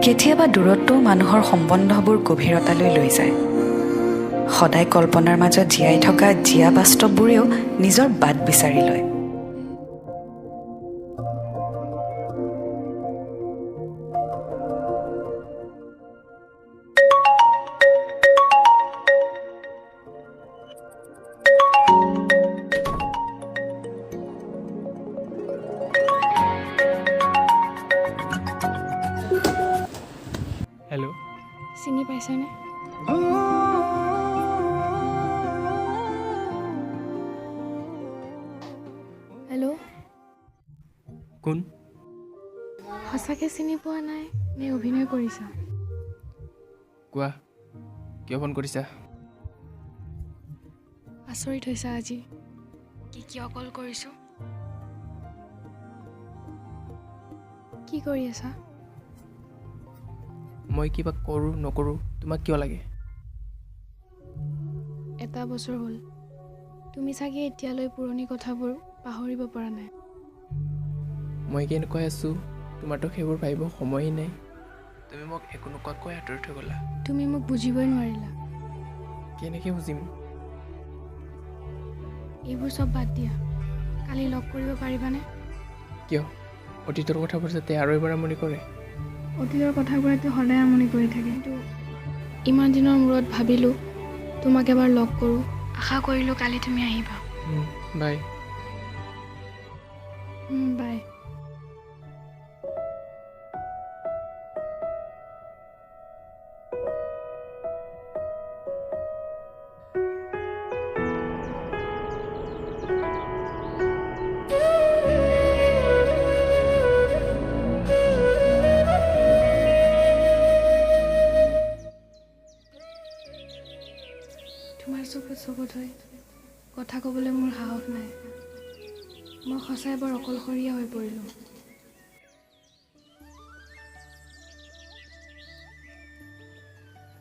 কেতিয়াবা দূৰত্বও মানুহৰ সম্বন্ধবোৰ গভীৰতালৈ লৈ যায়। সদায় কল্পনাৰ মাজত জীয়াই থকা জীয়া বাস্তৱবোৰেও নিজৰ বাট বিচাৰি লয়। হেল্ল', চিনি পাইছানে? হেল্ল', কোন? সঁচাকৈ চিনি পোৱা নাই নে অভিনয় কৰিছা? কোৱা, কিয় ফোন কৰিছা? আচৰিত হৈছা আজি কিয় কল কৰিছোঁ? কি কৰি আছা? মই কিবা কৰোঁ নকৰোঁ তোমাক কিয় লাগে? এটা বছৰ হ'ল, তুমি চাগে এতিয়ালৈ পুৰণি কথাবোৰ পাহৰিব পৰা নাই। মই কেনেকৈ আছোঁ তোমাৰতো সেইবোৰ ভাবিব সময়েই নাই। তুমি মোক একো নোকোৱাকৈ আঁতৰি থৈ গ'লা। তুমি মোক বুজিবই নোৱাৰিলা। কেনেকৈ বুজিম? এইবোৰ চব বাদ দিয়া, কালি লগ কৰিব পাৰিবানে? কিয়? অতীতৰ কথাবোৰ যাতে আৰু এবাৰ আমনি কৰে। অতীতৰ কথাবোৰেতো সদায় আমনি কৰি থাকে, কিন্তু ইমান দিনৰ মূৰত ভাবিলোঁ তোমাক এবাৰ লগ কৰোঁ। আশা কৰিলোঁ কালি তুমি আহিবা। বাই। বাই। তোমাৰ চকুত হৈ কথা ক'বলৈ মোৰ সাহস নাই। মই সঁচাই বৰ অকলশৰীয়া হৈ পৰিলোঁ।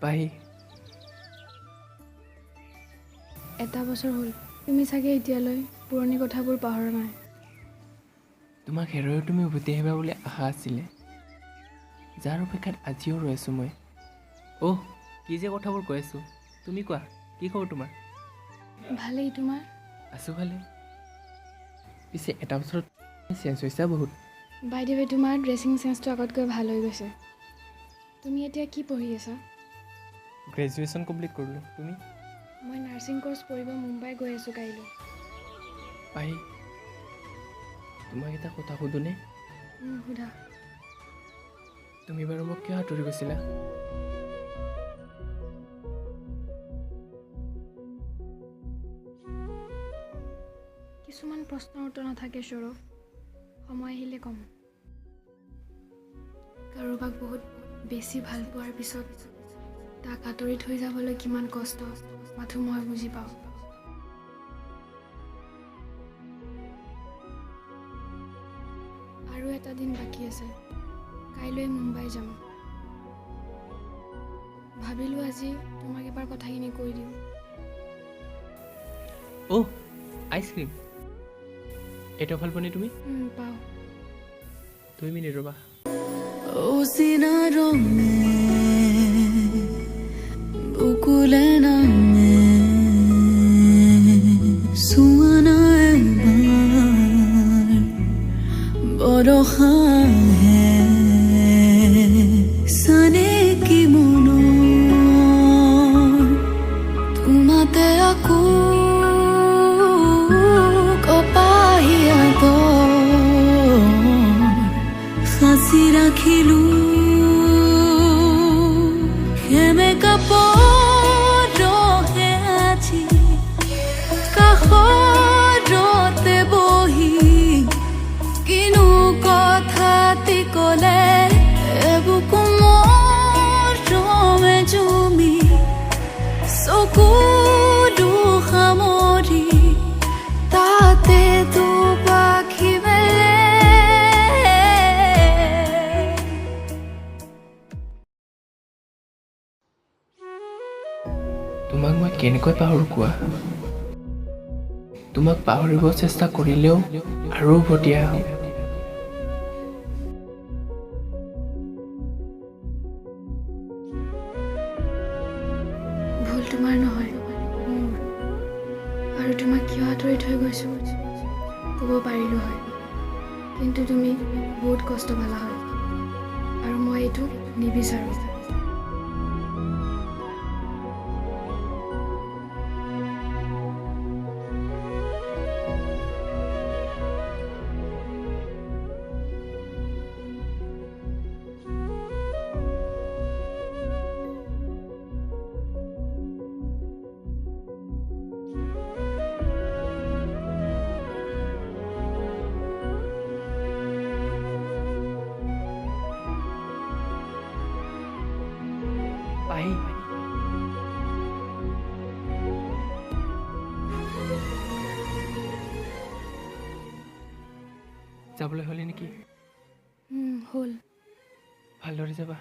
বাই। এটা বছৰ হ'ল, তুমি চাগে এতিয়ালৈ পুৰণি কথাবোৰ পাহৰা নাই। তোমাক হেৰুৱাই তুমি উভতি আহিবা বুলি আশা আছিলে, যাৰ অপেক্ষাত আজিও ৰৈ আছোঁ মই। অহ, কি যে কথাবোৰ কৈ আছোঁ। তুমি কোৱা, কি খবৰ তোমাৰ? ভালেই, তোমাৰ? আছোঁ ভালে। পিছে এটা বছৰত চেঞ্জ হৈছা বহুত। বাইদেৱে তোমাৰ ড্ৰেছিং চেঞ্চটো আগতকৈ ভাল হৈ গৈছে। তুমি এতিয়া কি পঢ়ি আছা? গ্ৰেজুৱেশ্যন কমপ্লিট কৰিলোঁ। তুমি? মই নাৰ্ছিং কোৰ্চ পঢ়িব মুম্বাই গৈ আছোঁ কাইলৈ। পাহি, তোমাক এটা কথা সুধোনে? সোধা। তুমি বাৰু মোক কিয় আঁতৰি গৈছিলা? কিছুমান প্ৰশ্নৰ উত্তৰ নাথাকে সৌৰভ, সময় আহিলে ক'ম। কাৰোবাক বহুত বেছি ভাল পোৱাৰ পিছত তাক আঁতৰি থৈ যাবলৈ কিমান কষ্ট, মাথো মই বুজি পাওঁ। আৰু এটা দিন বাকী আছে, কাইলৈ মুম্বাই যাম। ভাবিলোঁ আজি তোমাক এবাৰ কথাখিনি কৈ দিওঁ। অহ, আইচক্ৰীম। এইটো ভাল পোৱানে তুমি? পাওঁ। 2 মিনিট ৰ'বা। বুকুলে নামে সুৱানা এবাৰ বৰষাহে চানে কি মনৰ তোমাতে আকৌ কপাহিয়াত সাঁচি ৰাখিলোঁ হেমে কাপৰহে আজি কাষৰতে বহি কিনো কথাটি ক'লে বুকু মৰমে জুমি চকু দুখামৰি তাতে দুপাখি মেলে। তোমাক মই কেনেকৈ পাহৰোঁ কোৱা? তোমাক পাহৰিব চেষ্টা কৰিলেও আৰু উভতি আহোঁ। তোমাৰ নহয়, মোৰ। আৰু তোমাক কিয় আঁতৰি থৈ গৈছোঁ ক'ব পাৰিলোঁ হয়, কিন্তু তুমি বহুত কষ্ট পালা হয়, আৰু মই এইটো নিবিচাৰোঁ। পাহি যাবলৈ হ'লে নেকি? হ'ল। ভালদৰে যাবা।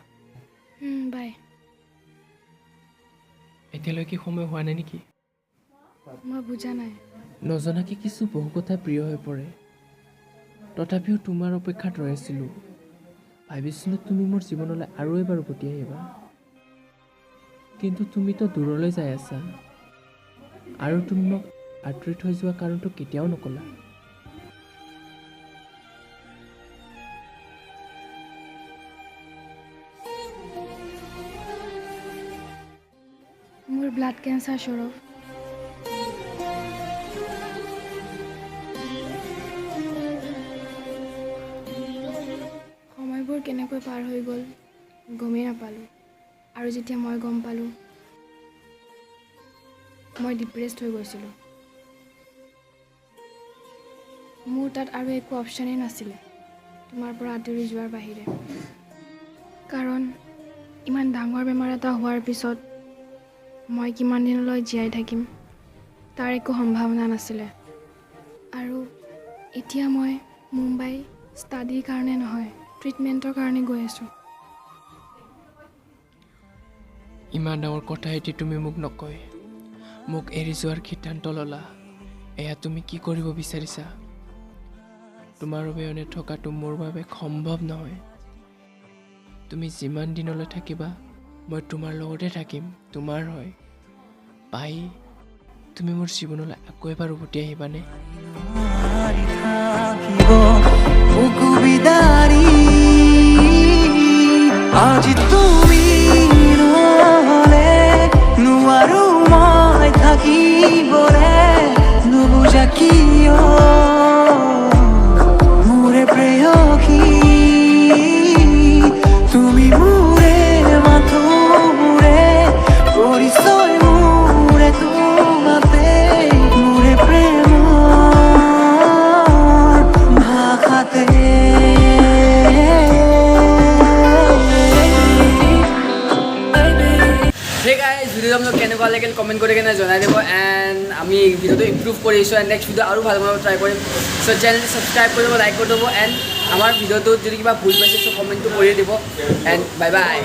বাই। এতিয়ালৈকে সময় হোৱা নাই নেকি? মই বুজা নাই। নজনাকৈ কিছু বহু কথা প্ৰিয় হৈ পৰে, তথাপিও তোমাৰ অপেক্ষাত ৰৈ আছিলোঁ। ভাবিছিলোঁ তুমি মোৰ জীৱনলৈ আৰু এবাৰ উভতি আহিবা, কিন্তু তুমিতো দূৰলৈ যাই আছা, আৰু তুমি মোক আঁতৰি থৈ যোৱা কাৰণটো কেতিয়াও নক'লা। মোৰ ব্লাড কেঞ্চাৰ, সৌৰভ। সময়বোৰ কেনেকৈ পাৰ হৈ গ'ল গমেই নাপালোঁ, আৰু যেতিয়া মই গম পালোঁ, মই ডিপ্ৰেছড হৈ গৈছিলোঁ। মোৰ তাত আৰু একো অপশ্যনেই নাছিলে তোমাৰ পৰা আঁতৰি যোৱাৰ বাহিৰে, কাৰণ ইমান ডাঙৰ বেমাৰ এটা হোৱাৰ পিছত মই কিমান দিনলৈ জীয়াই থাকিম তাৰ একো সম্ভাৱনা নাছিলে। আৰু এতিয়া মই মুম্বাই ষ্টাডিৰ কাৰণে নহয়, ট্ৰিটমেণ্টৰ কাৰণে গৈ আছোঁ। ইমান ডাঙৰ কথা এটি তুমি মোক নকয়, মোক এৰি যোৱাৰ সিদ্ধান্ত ল'লা। এয়া তুমি কি কৰিব বিচাৰিছা? তোমাৰ অবিহনে থকাটো মোৰ বাবে সম্ভৱ নহয়। তুমি যিমান দিনলৈ থাকিবা মই তোমাৰ লগতে থাকিম, তোমাৰ হয়। পাহি, তুমি মোৰ জীৱনলৈ আকৌ এবাৰ উভতি আহিবানে? আজি তুমি নহ'লে নোৱাৰো মই থাকিবলে, নুবুজা কিয় মোৰে প্ৰেয়সী, তুমি মোৰে মাথো মোৰে পৰিচয়, মোৰে তোমাতে, মোৰে প্ৰেমৰ ভাষাতে। সেই গাইজ ভিডিঅ'টো আপোনাক কেনেকুৱা লাগিল কমেণ্ট কৰি কিনে জনাই দিব, এণ্ড আমি ভিডিঅ'টো ইম্প্ৰুভ কৰিছোঁ, এণ্ড নেক্সট ভিডিঅ' আৰু ভাল বনাব ট্ৰাই কৰিম। চ' চেনেলটো ছাবস্ক্ৰাইব কৰিব, লাইক কৰি দিব, এণ্ড আমাৰ ভিডিঅ'টোত যদি কিবা ভুল পাইছে চ' কমেণ্টটো কৰি দিব, এণ্ড বাই বাই।